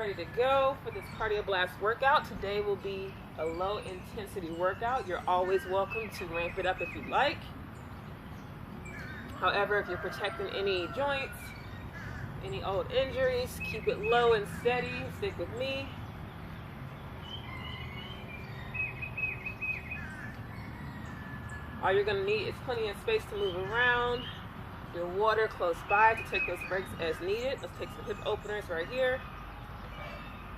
ready to go for this Cardio Blast workout. Today will be a low intensity workout. You're always welcome to ramp it up if you'd like. However, if you're protecting any joints, any old injuries, keep it low and steady. Stick with me. All you're going to need is plenty of space to move around. Your water close by to take those breaks as needed. Let's take some hip openers right here.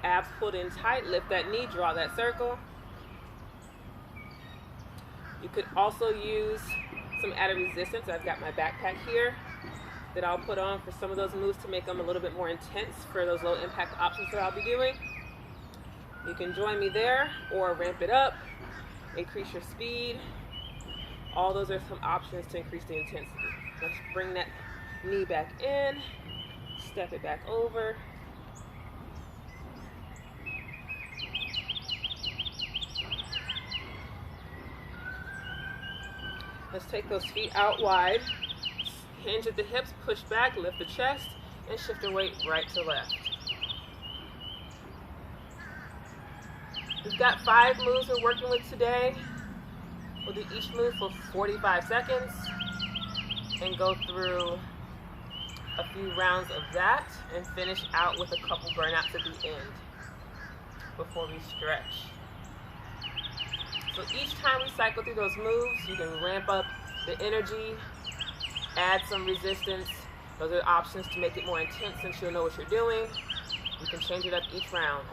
Abs pulled in tight. Lift that knee. Draw that circle. You could also use some added resistance. I've got my backpack here that I'll put on for some of those moves to make them a little bit more intense for those low impact options that I'll be doing. You can join me there or ramp it up, increase your speed. All those are some options to increase the intensity. Let's bring that knee back in, step it back over. Let's take those feet out wide. Hinge at the hips, push back, lift the chest, and shift your weight right to left. We've got 5 moves we're working with today. We'll do each move for 45 seconds and go through a few rounds of that and finish out with a couple burnouts at the end before we stretch. So each time we cycle through those moves, you can ramp up the energy, add some resistance. Those are options to make it more intense since you'll know what you're doing. You can change it up each round.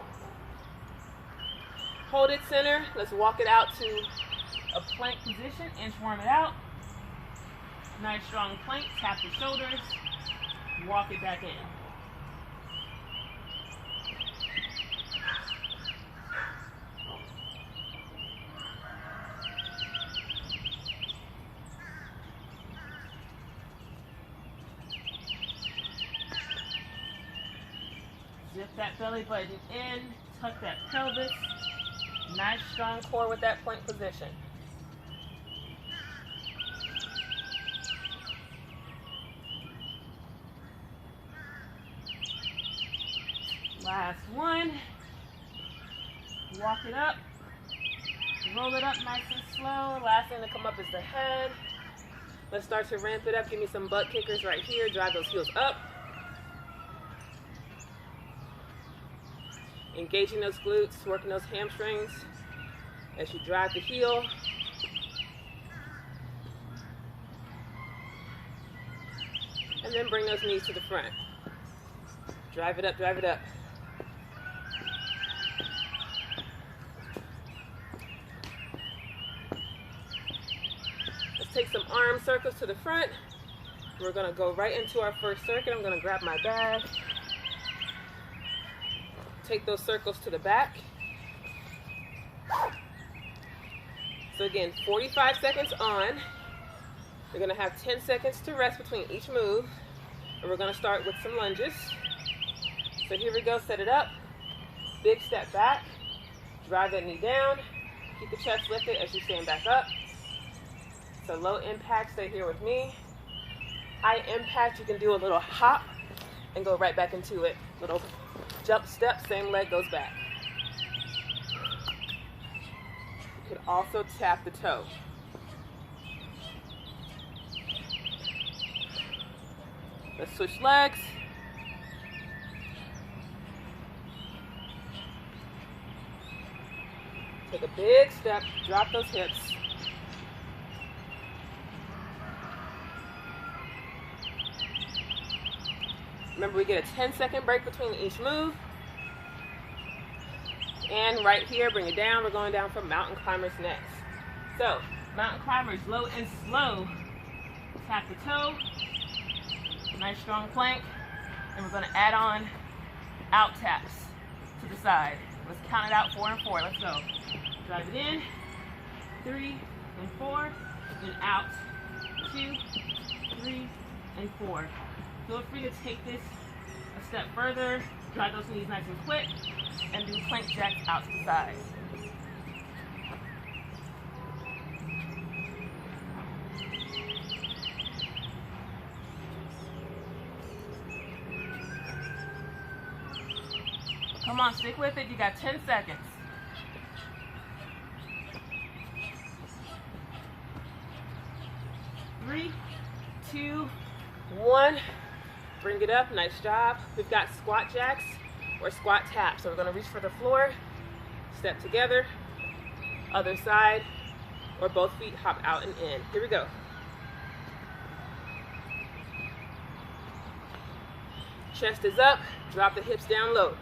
Hold it center. Let's walk it out to a plank position. Inchworm it out. Nice strong plank. Tap the shoulders. Walk it back in. Zip that belly button in. Tuck that pelvis. Nice strong core with that plank position. Last one. Walk it up. Roll it up nice and slow. Last thing to come up is the head. Let's start to ramp it up. Give me some butt kickers right here. Drive those heels up. Engaging those glutes, working those hamstrings as you drive the heel. And then bring those knees to the front. Drive it up, drive it up. Let's take some arm circles to the front. We're gonna go right into our first circuit. I'm gonna grab my bag. Take those circles to the back. So again, 45 seconds on. We're gonna have 10 seconds to rest between each move. And we're gonna start with some lunges. So here we go, set it up. Big step back. Drive that knee down. Keep the chest lifted as you stand back up. So low impact, stay here with me. High impact, you can do a little hop and go right back into it. Little jump step, same leg goes back. You can also tap the toe. Let's switch legs. Take a big step, drop those hips. Remember, we get a 10-second break between each move. And right here, bring it down. We're going down for mountain climbers next. So, mountain climbers, low and slow. Tap the toe. Nice strong plank. And we're going to add on out taps to the side. Let's count it out, 4 and 4. Let's go. Drive it in. 3 and 4. Then out. 2, 3, and 4. Feel free to take this a step further, drive those knees nice and quick, and do plank jacks out to the side. Come on, stick with it. You got 10 seconds. 3, 2, 1. Bring it up. Nice job. We've got squat jacks or squat taps. So we're going to reach for the floor, step together, other side, or both feet hop out and in. Here we go. Chest is up. Drop the hips down low.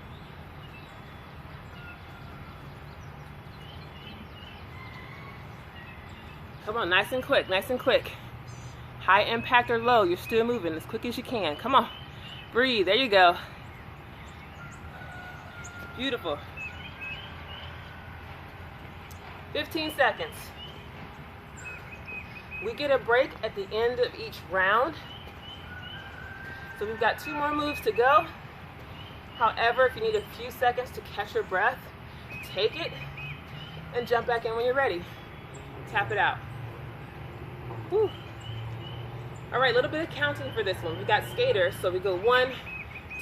Come on, nice and quick, nice and quick. High impact or low, you're still moving as quick as you can. Come on, breathe, there you go. Beautiful. 15 seconds. We get a break at the end of each round. So we've got 2 more moves to go. However, if you need a few seconds to catch your breath, take it and jump back in when you're ready. Tap it out. Whew. All right, a little bit of counting for this one. We got skaters, so we go 1,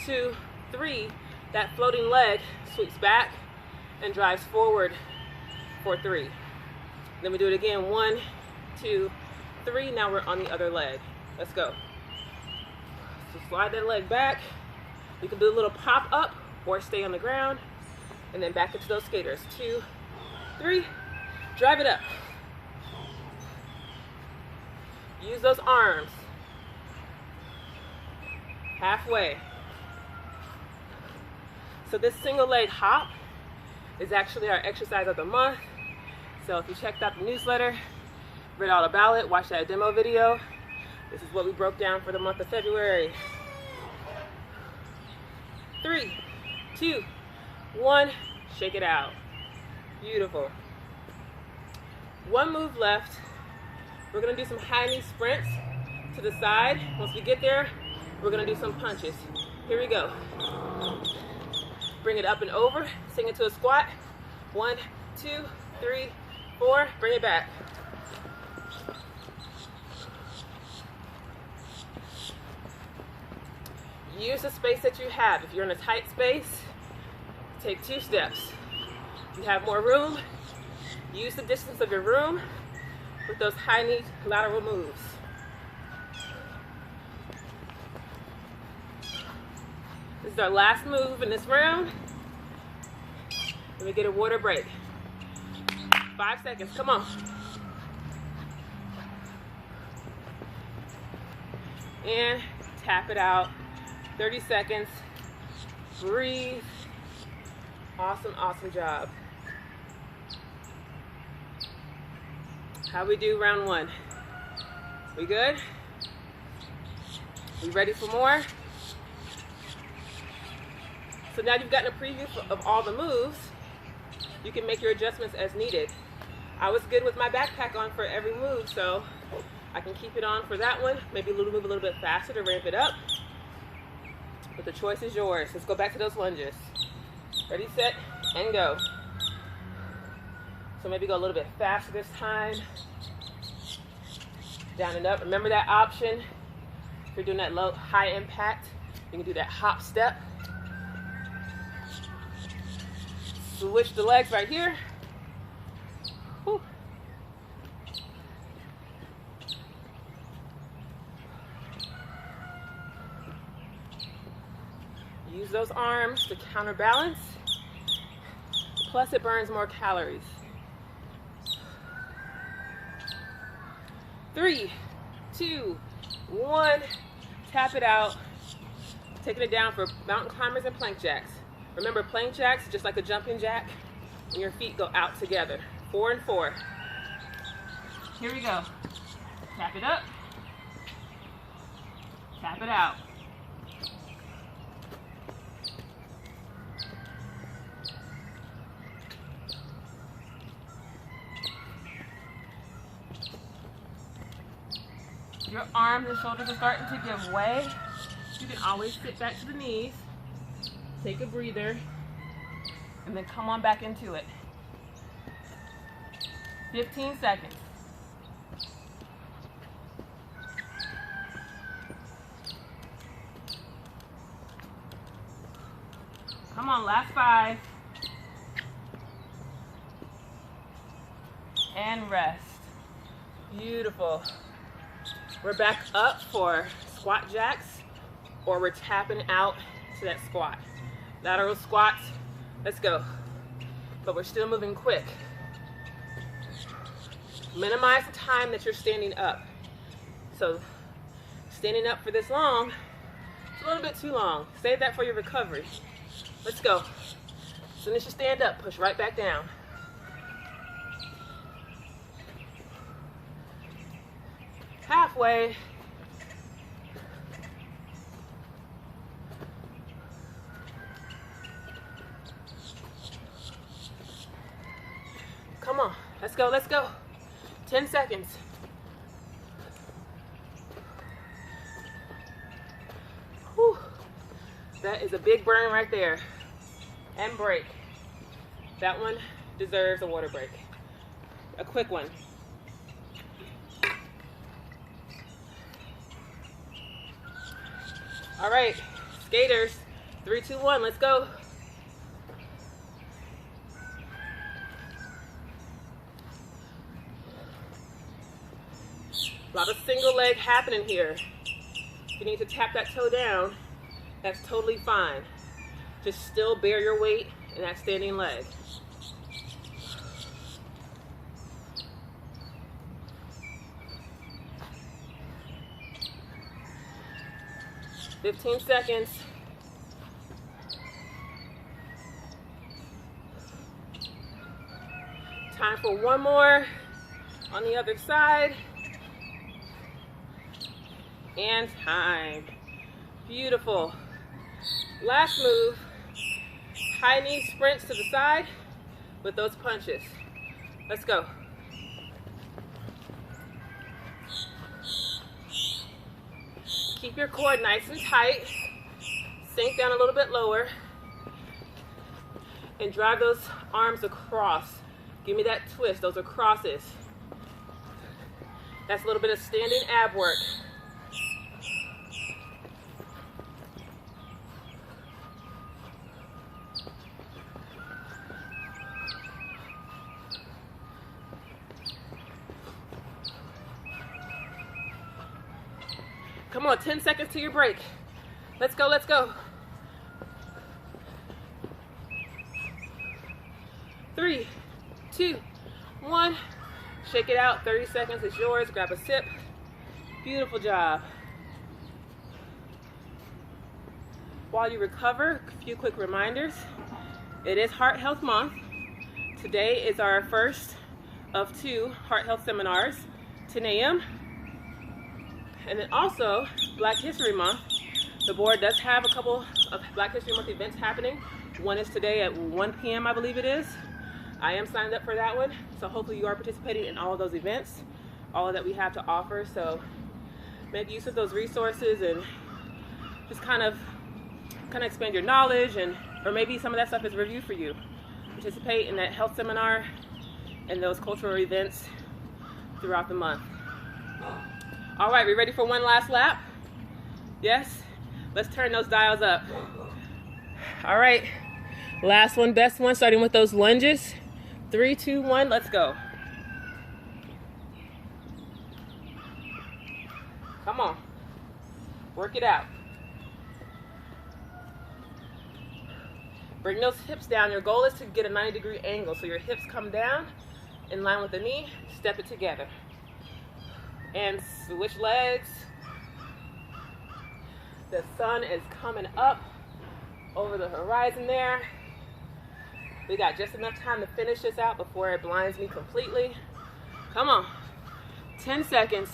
2, 3. That floating leg sweeps back and drives forward for 3. Then we do it again, 1, 2, 3. Now we're on the other leg. Let's go. So slide that leg back. You can do a little pop up or stay on the ground, and then back into those skaters. 2, 3. Drive it up. Use those arms. Halfway. So this single leg hop is actually our exercise of the month. So if you checked out the newsletter, read all about it, watched that demo video, this is what we broke down for the month of February. 3, 2, 1, shake it out. Beautiful. 1 move left. We're gonna do some high knee sprints to the side. Once we get there, we're gonna do some punches. Here we go. Bring it up and over, sing it to a squat. 1, 2, 3, 4, bring it back. Use the space that you have. If you're in a tight space, take 2 steps. If you have more room, use the distance of your room with those high knee lateral moves. This is our last move in this round. Let me get a water break. 5 seconds, come on. And tap it out. 30 seconds. Breathe. Awesome, awesome job. How we do round 1? We good? We ready for more? So now you've gotten a preview of all the moves. You can make your adjustments as needed. I was good with my backpack on for every move, so I can keep it on for that one. Maybe move a little bit faster to ramp it up. But the choice is yours. Let's go back to those lunges. Ready, set, and go. So maybe go a little bit faster this time. Down and up. Remember that option. If you're doing that low, high impact, you can do that hop step. Switch the legs right here. Whew. Use those arms to counterbalance. Plus it burns more calories. 3, 2, 1. Tap it out. Taking it down for mountain climbers and plank jacks. Remember, plank jacks, just like a jumping jack, and your feet go out together. 4 and 4. Here we go. Tap it up. Tap it out. Your arms and shoulders are starting to give way. You can always sit back to the knees. Take a breather, and then come on back into it. 15 seconds. Come on, last 5. And rest. Beautiful. We're back up for squat jacks, or we're tapping out to that squat. Lateral squats, let's go. But we're still moving quick. Minimize the time that you're standing up. So standing up for this long, it's a little bit too long. Save that for your recovery. Let's go. As soon as you stand up, push right back down. Halfway. Come on, let's go, let's go. 10 seconds. Whew. That is a big burn right there. And break. That one deserves a water break. A quick one. All right, skaters, 3, 2, 1, let's go. A lot of single leg happening here. If you need to tap that toe down, that's totally fine. Just still bear your weight in that standing leg. "15 seconds. Time for one more on the other side. And time. Beautiful. Last move. High knee sprints to the side with those punches. Let's go. Keep your core nice and tight. Sink down a little bit lower. And drive those arms across. Give me that twist. Those are crosses. That's a little bit of standing ab work. Come on, 10 seconds to your break. Let's go, let's go. 3, 2, 1. Shake it out, 30 seconds is yours. Grab a sip. Beautiful job. While you recover, a few quick reminders. It is Heart Health Month. Today is our first of 2 Heart Health seminars, 10 a.m. And then also, Black History Month. The board does have a couple of Black History Month events happening. One is today at 1 p.m., I believe it is. I am signed up for that one, so hopefully you are participating in all of those events, all that we have to offer. So make use of those resources and just kind of expand your knowledge, and or maybe some of that stuff is review for you. Participate in that health seminar and those cultural events throughout the month. All right, we ready for one last lap? Yes? Let's turn those dials up. All right, last one, best one, starting with those lunges. 3, 2, 1, let's go. Come on, work it out. Bring those hips down. Your goal is to get a 90-degree angle, so your hips come down in line with the knee. Step it together. And switch legs. The sun is coming up over the horizon there. We got just enough time to finish this out before it blinds me completely. Come on. 10 seconds.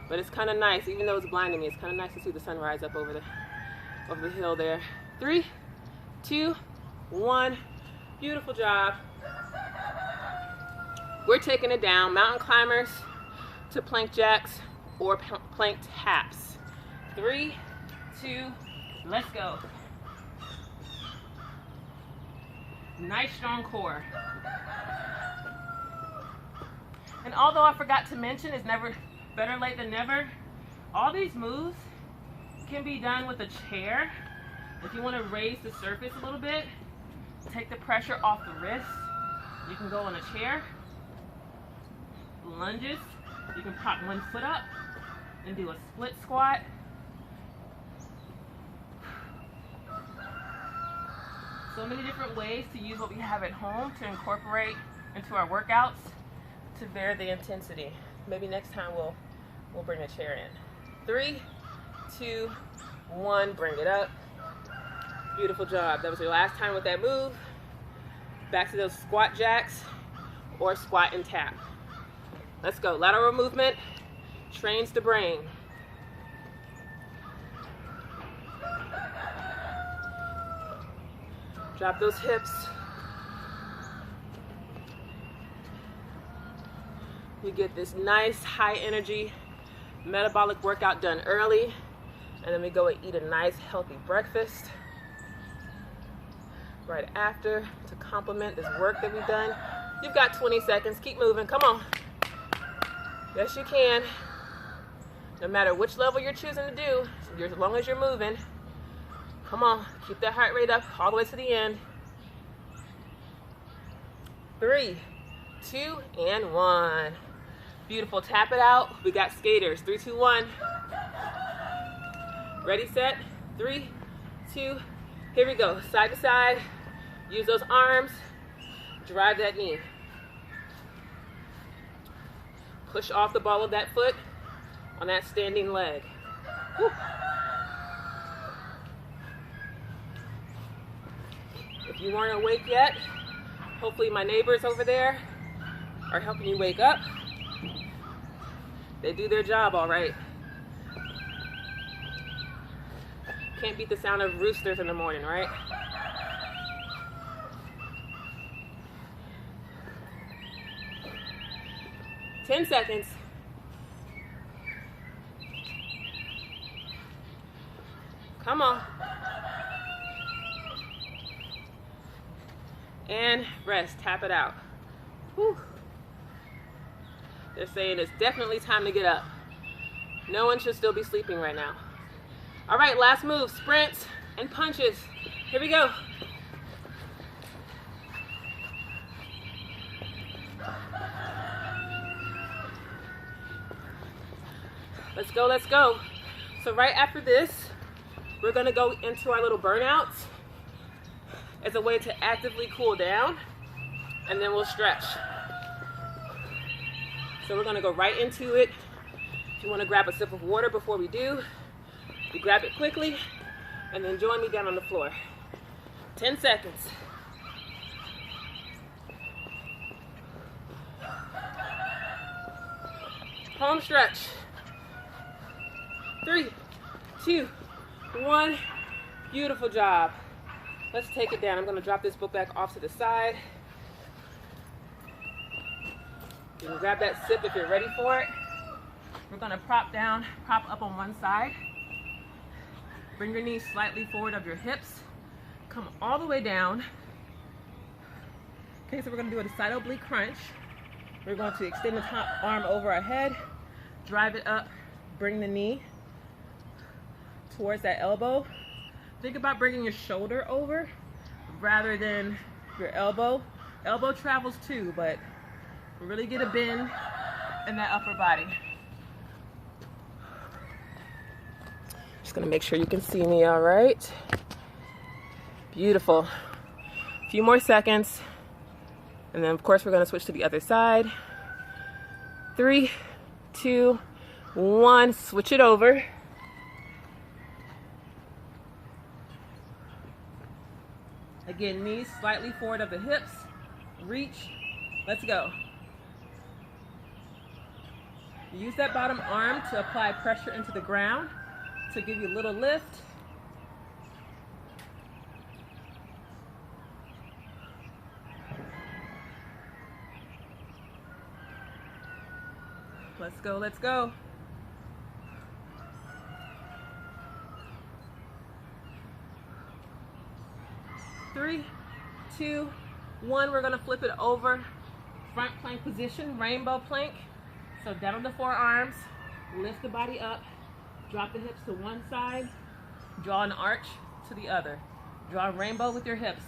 But it's kind of nice, even though it's blinding me, it's kind of nice to see the sun rise up over the hill there. 3, 2, 1. Beautiful job. We're taking it down. Mountain climbers to plank jacks or plank taps. 3, 2, let's go. Nice strong core. And although I forgot to mention, it's never better late than never. All these moves can be done with a chair. If you want to raise the surface a little bit, take the pressure off the wrist. You can go on a chair. Lunges, you can prop one foot up and do a split squat. So many different ways to use what we have at home to incorporate into our workouts to vary the intensity. Maybe next time we'll bring a chair in. 3, 2, 1, bring it up. Beautiful job. That was your last time with that move. Back to those squat jacks or squat and tap. Let's go. Lateral movement trains the brain. Drop those hips. We get this nice high energy metabolic workout done early, and then we go and eat a nice healthy breakfast right after to complement this work that we've done. You've got 20 seconds. Keep moving. Come on. Yes, you can. No matter which level you're choosing to do, as long as you're moving. Come on. Keep that heart rate up all the way to the end. 3, 2, and 1. Beautiful. Tap it out. We got skaters. 3, 2, 1. Ready, set. 3, 2. Here we go. Side to side. Use those arms. Drive that knee. Push off the ball of that foot on that standing leg. Woo. If you weren't awake yet, hopefully my neighbors over there are helping you wake up. They do their job all right. Can't beat the sound of roosters in the morning, right? Ten seconds. Come on. And rest. Tap it out. Whew. They're saying it's definitely time to get up. No one should still be sleeping right now. All right, last move. Sprints and punches. Here we go. Let's go, let's go. So right after this, we're gonna go into our little burnouts as a way to actively cool down, and then we'll stretch. So we're gonna go right into it. If you wanna grab a sip of water before we do, you grab it quickly, and then join me down on the floor. 10 seconds. Home stretch. 3, 2, 1. Beautiful job. Let's take it down. I'm going to drop this book back off to the side. You can grab that sip if you're ready for it. We're going to prop up on one side. Bring your knees slightly forward of your hips. Come all the way down. Okay, so we're going to do a side oblique crunch. We're going to extend the top arm over our head, drive it up, bring the knee towards that elbow. Think about bringing your shoulder over rather than your elbow. Elbow travels too, but really get a bend in that upper body. Just gonna make sure you can see me all right. Beautiful. A few more seconds. And then of course we're gonna switch to the other side. 3, 2, 1, switch it over. Again, knees slightly forward of the hips. Reach. Let's go. Use that bottom arm to apply pressure into the ground to give you a little lift. Let's go, let's go. Three, 2, 1. We're gonna flip it over. Front plank position, rainbow plank. So down on the forearms, lift the body up, drop the hips to one side, draw an arch to the other. Draw a rainbow with your hips.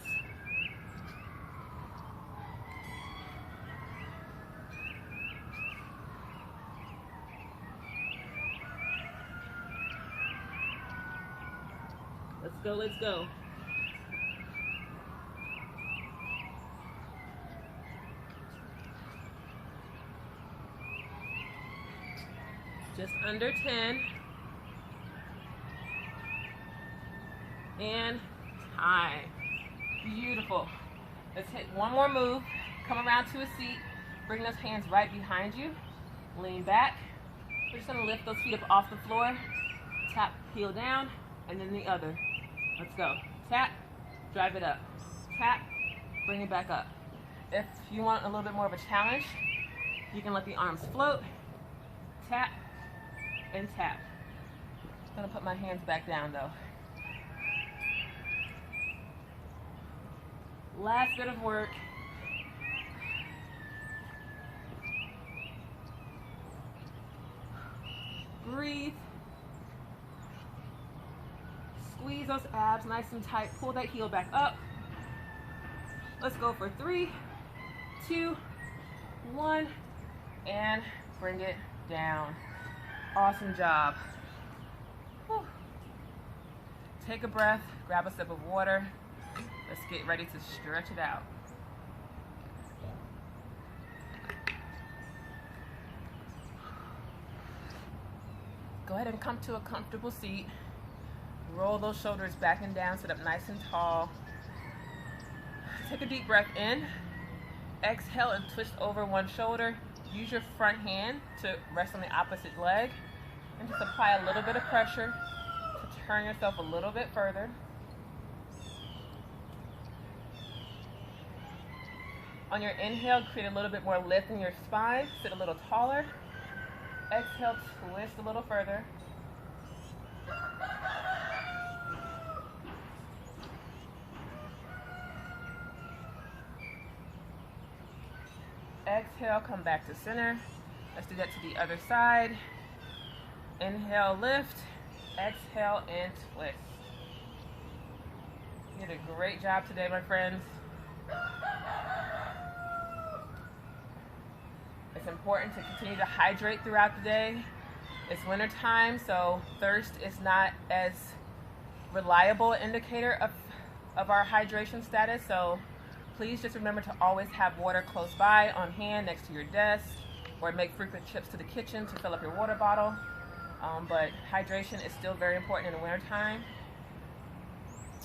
Let's go, let's go. Just under 10. And time. Beautiful. Let's hit one more move. Come around to a seat. Bring those hands right behind you. Lean back. We're just gonna lift those feet up off the floor. Tap, heel down, and then the other. Let's go. Tap, drive it up. Tap, bring it back up. If you want a little bit more of a challenge, you can let the arms float. Tap and tap. I'm gonna put my hands back down though. Last bit of work. Breathe. Squeeze those abs nice and tight. Pull that heel back up. Let's go for 3, 2, 1, and bring it down. Awesome job. Whew. Take a breath, grab a sip of water. Let's get ready to stretch it out. Go ahead and come to a comfortable seat. Roll those shoulders back and down, sit up nice and tall. Take a deep breath in. Exhale and twist over one shoulder. Use your front hand to rest on the opposite leg. And just apply a little bit of pressure to turn yourself a little bit further. On your inhale, create a little bit more lift in your spine. Sit a little taller. Exhale, twist a little further. Exhale, come back to center. Let's do that to the other side. Inhale, lift. Exhale, and twist. You did a great job today, my friends. It's important to continue to hydrate throughout the day. It's winter time, so thirst is not as reliable indicator of our hydration status. So please just remember to always have water close by, on hand, next to your desk, or make frequent trips to the kitchen to fill up your water bottle. But hydration is still very important in the winter time.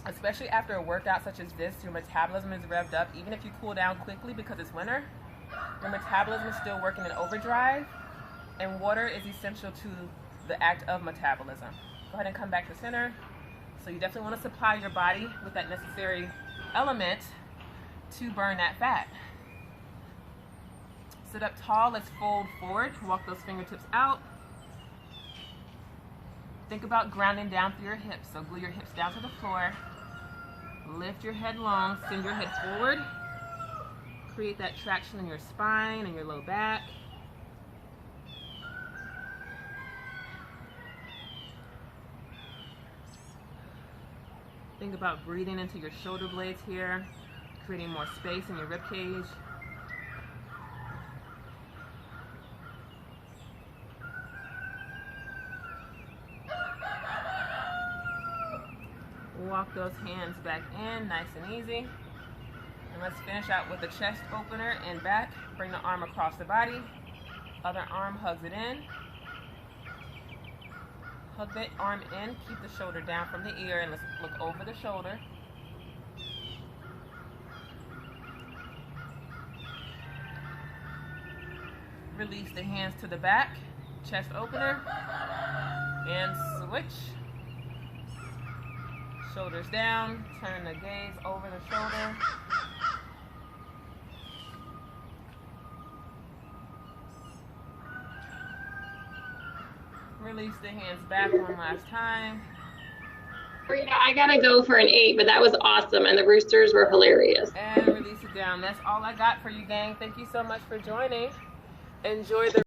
Especially after a workout such as this, your metabolism is revved up. Even if you cool down quickly because it's winter, your metabolism is still working in overdrive, and water is essential to the act of metabolism. Go ahead and come back to center. So you definitely want to supply your body with that necessary element to burn that fat. Sit up tall. Let's fold forward. Walk those fingertips out. Think about grounding down through your hips. So glue your hips down to the floor. Lift your head long. Send your head forward. Create that traction in your spine and your low back. Think about breathing into your shoulder blades here, creating more space in your rib cage. Walk those hands back in, nice and easy. And let's finish out with the chest opener and back. Bring the arm across the body. Other arm hugs it in. Hug that arm in. Keep the shoulder down from the ear, and let's look over the shoulder. Release the hands to the back. Chest opener. And switch. Shoulders down. Turn the gaze over the shoulder. Release the hands back one last time. Rita, I gotta go for an 8, but that was awesome, and the roosters were hilarious. And release it down. That's all I got for you, gang. Thank you so much for joining. Enjoy the